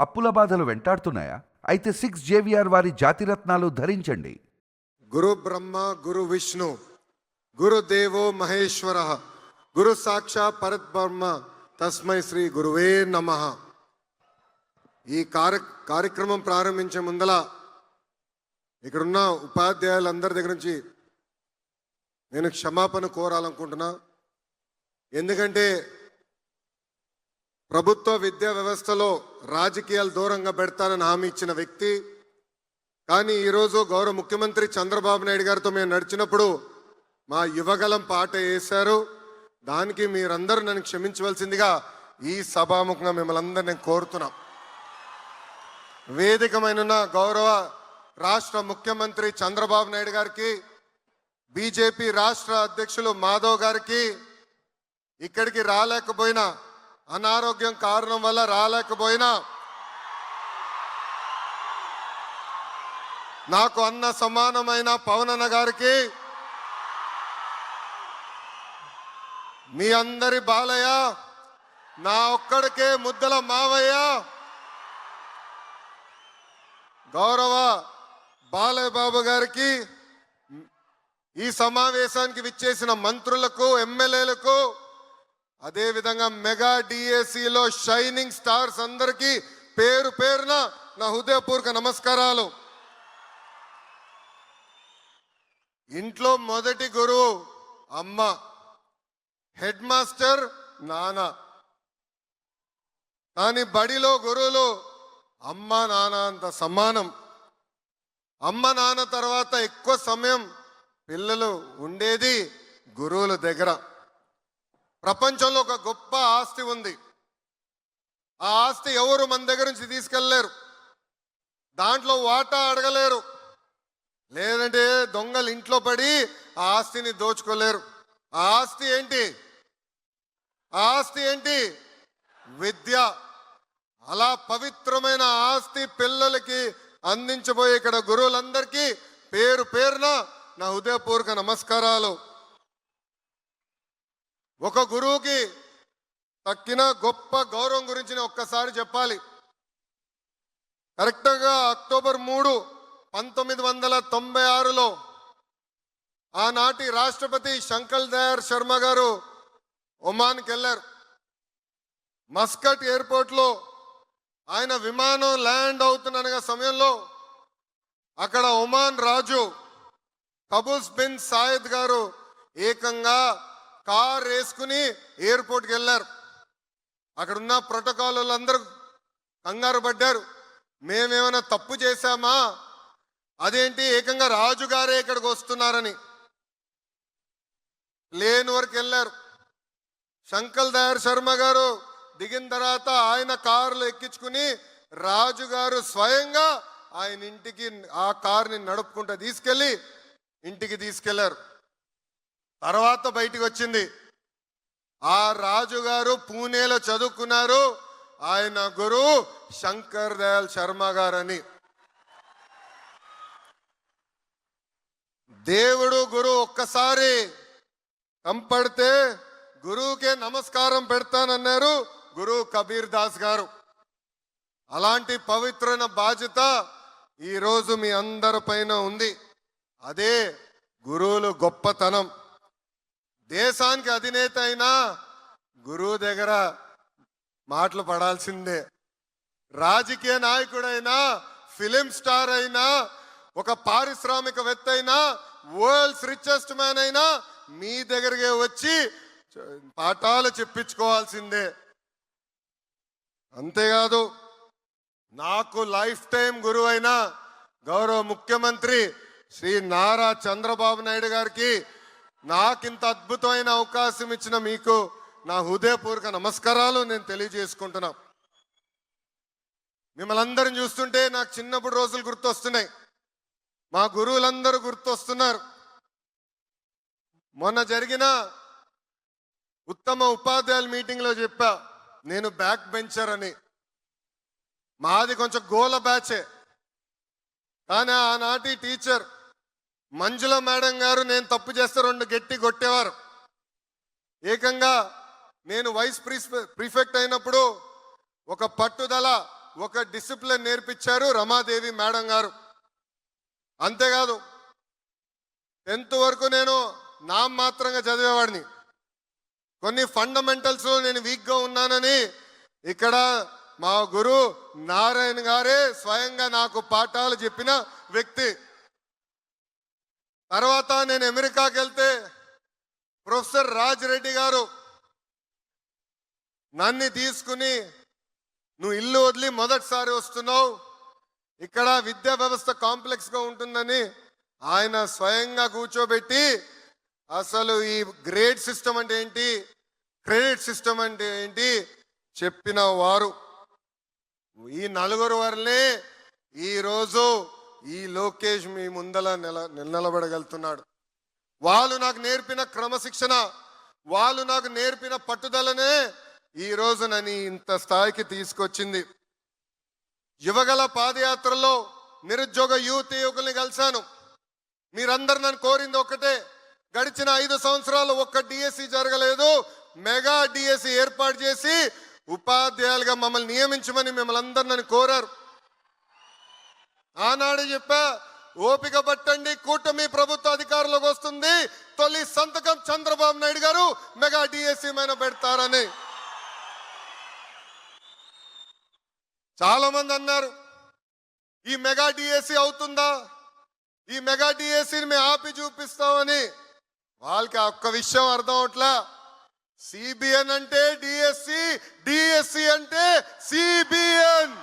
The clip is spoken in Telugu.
అప్పుల బాధలు వెంటాడుతున్నాయా? అయితే 6 జేవిఆర్ వారి జాతిరత్నాలు ధరించండి. గురు బ్రహ్మ గురు విష్ణు గురుదేవో మహేశ్వర గురు సాక్షా పరబ్రహ్మ తస్మై శ్రీ గురువే నమః. ఈ కార్యక్రమం ప్రారంభించే ముందల ఇక్కడున్న ఉపాధ్యాయులందరి దగ్గర నుంచి నేను క్షమాపణ కోరాలనుకుంటున్నా. ఎందుకంటే ప్రభుత్వ విద్యా వ్యవస్థలో రాజకీయాలు దూరంగా పెడతానని హామీ ఇచ్చిన వ్యక్తి, కానీ ఈరోజు గౌరవ ముఖ్యమంత్రి చంద్రబాబు నాయుడు గారితో మేము నడిచినప్పుడు మా యువగలం పాట వేశారు. దానికి మీరందరూ నన్ను క్షమించవలసిందిగా ఈ సభాముఖంగా మిమ్మల్ని అందరూ నేను కోరుతున్నాం. వేదికమైన గౌరవ రాష్ట్ర ముఖ్యమంత్రి చంద్రబాబు నాయుడు గారికి, బీజేపీ రాష్ట్ర అధ్యక్షులు మాధవ్ గారికి, ఇక్కడికి రాలేకపోయినా అనారోగ్యం కారణం వల్ల రాలేకపోయినా నాకు అన్న సమానమైన పవన్ అన్న గారికి, మీ అందరి బాలయ్య, నా ఒక్కడికే ముద్దల మావయ్య, గౌరవ బాలయ్య బాబు గారికి, ఈ సమావేశానికి విచ్చేసిన మంత్రులకు, ఎమ్మెల్యేలకు, అదేవిధంగా మెగా డిఎస్సిలో షైనింగ్ స్టార్స్ అందరికీ పేరు పేరున నా హృదయపూర్వక నమస్కారాలు. ఇంట్లో మొదటి గురువు అమ్మ, హెడ్ మాస్టర్ నాన్న, కానీ బడిలో గురువులు అమ్మ నాన్న అంత సమానం. అమ్మ నాన్న తర్వాత ఎక్కువ సమయం పిల్లలు ఉండేది గురువుల దగ్గర. ప్రపంచంలో ఒక గొప్ప ఆస్తి ఉంది. ఆ ఆస్తి ఎవరు మన దగ్గర నుంచి తీసుకెళ్ళలేరు, దాంట్లో వాటా అడగలేరు, లేదంటే దొంగలు ఇంట్లో పడి ఆ ఆస్తిని దోచుకోలేరు. ఆ ఆస్తి ఏంటి? ఆ ఆస్తి ఏంటి? విద్య. అలా పవిత్రమైన ఆస్తి పిల్లలకి అందించబోయే ఇక్కడ గురువులందరికీ పేరు పేరున నా హృదయపూర్వక నమస్కారాలు. ఒక గురువుకి తక్కిన గొప్ప గౌరవం గురించి నేను ఒక్కసారి చెప్పాలి. కరెక్ట్గా అక్టోబర్ 3, 1996లో ఆనాటి రాష్ట్రపతి శంకర్ దయాళ్ శర్మ గారు ఒమాన్కి వెళ్ళారు. మస్కట్ ఎయిర్పోర్ట్లో ఆయన విమానం ల్యాండ్ అవుతున్న సమయంలో అక్కడ ఒమాన్ రాజు కబూస్ బిన్ సాయద్ గారు ఏకంగా కార్ వేసుకుని ఎయిర్పోర్ట్కి వెళ్ళారు. అక్కడున్న ప్రోటోకాల్ అందరూ కంగారు పడ్డారు, మేమేమైనా తప్పు చేశామా, అదేంటి ఏకంగా రాజుగారే ఇక్కడికి వస్తున్నారని. ప్లేన్ వరకు వెళ్ళారు. శంకర్ దయాళ్ శర్మ గారు దిగిన తర్వాత ఆయన కారులో ఎక్కించుకుని రాజుగారు స్వయంగా ఆయన ఇంటికి ఆ కారుని నడుపుకుంటూ తీసుకెళ్ళి ఇంటికి తీసుకెళ్లారు. తర్వాత బయటికి వచ్చింది, ఆ రాజుగారు పూణేలో చదువుకున్నారు, ఆయన గురువు శంకర్ దయాళ్ శర్మ గారని. దేవుడు గురువు ఒక్కసారి కంపడితే గురువుకే నమస్కారం పెడతానన్నారు గురువు కబీర్ దాస్ గారు. అలాంటి పవిత్రమైన బాధ్యత ఈరోజు మీ అందరి పైన ఉంది. అదే గురువులు గొప్పతనం. దేశానికి అధినేత అయినా గురువు దగ్గర మాటలు పడాల్సిందే. రాజకీయ నాయకుడైనా, ఫిలిం స్టార్ అయినా, ఒక పారిశ్రామికవేత్త అయినా, వరల్డ్స్ రిచెస్ట్ మ్యాన్ అయినా మీ దగ్గరికి వచ్చి పాఠాలు చెప్పించుకోవాల్సిందే. అంతేకాదు, నాకు లైఫ్ టైం గురువైన గౌరవ ముఖ్యమంత్రి శ్రీ నారా చంద్రబాబు నాయుడు గారికి నాకింత అద్భుతమైన అవకాశం ఇచ్చిన మీకు నా హృదయపూర్వక నమస్కారాలు నేను తెలియజేసుకుంటున్నా. మిమ్మల్ని అందరం చూస్తుంటే నాకు చిన్నప్పుడు రోజులు గుర్తొస్తున్నాయి, మా గురువులందరూ గుర్తొస్తున్నారు. మొన్న జరిగిన ఉత్తమ ఉపాధ్యాయుల మీటింగ్లో చెప్పా, నేను బ్యాక్ బెంచర్ అని. మాది కొంచెం గోల బ్యాచే, కానీ ఆనాటి టీచర్ మంజుల మేడం గారు నేను తప్పు చేస్తే 2 గట్టి కొట్టేవారు. ఏకంగా నేను వైస్ ప్రిఫెక్ట్ అయినప్పుడు ఒక పట్టుదల ఒక డిసిప్లిన్ నేర్పించారు రమాదేవి మేడం గారు. అంతేకాదు 10th వరకు నేను నామమాత్రంగా చదివేవాడిని. కొన్ని ఫండమెంటల్స్ నేను వీక్గా ఉన్నానని ఇక్కడ మా గురు నారాయణ గారే స్వయంగా నాకు పాఠాలు చెప్పిన వ్యక్తి. తర్వాత నేను అమెరికాకి వెళ్తే ప్రొఫెసర్ రాజ్ రెడ్డి గారు నన్ను తీసుకుని, నువ్వు ఇల్లు వదిలి మొదటిసారి వస్తున్నావు, ఇక్కడ విద్యా వ్యవస్థ కాంప్లెక్స్గా ఉంటుందని ఆయన స్వయంగా కూర్చోబెట్టి అసలు ఈ గ్రేడ్ సిస్టమ్ అంటే ఏంటి, క్రెడిట్ సిస్టమ్ అంటే ఏంటి చెప్పిన వారు. ఈ నలుగురు వరలే ఈరోజు ఈ లోకేష్ మీ ముందల నిలబడగలుగుతున్నాడు. వాళ్ళు నాకు నేర్పిన క్రమశిక్షణ, వాళ్ళు నాకు నేర్పిన పట్టుదలనే ఈ రోజు నన్ను ఇంత స్థాయికి తీసుకొచ్చింది. యువగల పాదయాత్రలో నిరుద్యోగ యువకుల్ని కలిశాను. మీరందరూ నన్ను కోరింది ఒక్కటే, గడిచిన 5 సంవత్సరాలు ఒక్క డిఎస్సి జరగలేదు, మెగా డిఎస్సి ఏర్పాటు చేసి ఉపాధ్యాయులుగా మమ్మల్ని నియమించమని మిమ్మల్ని అందరూ నన్ను కోరారు. ఆనాడు చెప్పా, ఓపిక పట్టండి, కూటమి ప్రభుత్వ అధికారంలోకి వస్తుంది, తొలి సంతకం చంద్రబాబు నాయుడు గారు మెగా డిఎస్సి మీద పెడతారని. చాలా మంది అన్నారు ఈ మెగా డిఎస్సి అవుతుందా, ఈ మెగా డిఎస్సిని మేము ఆపి చూపిస్తామని. వాళ్ళకి ఒక్క విషయం అర్థం అవట్లా. సిబిఎన్ అంటే డిఎస్సి, డిఎస్సి అంటే సిబిఎన్.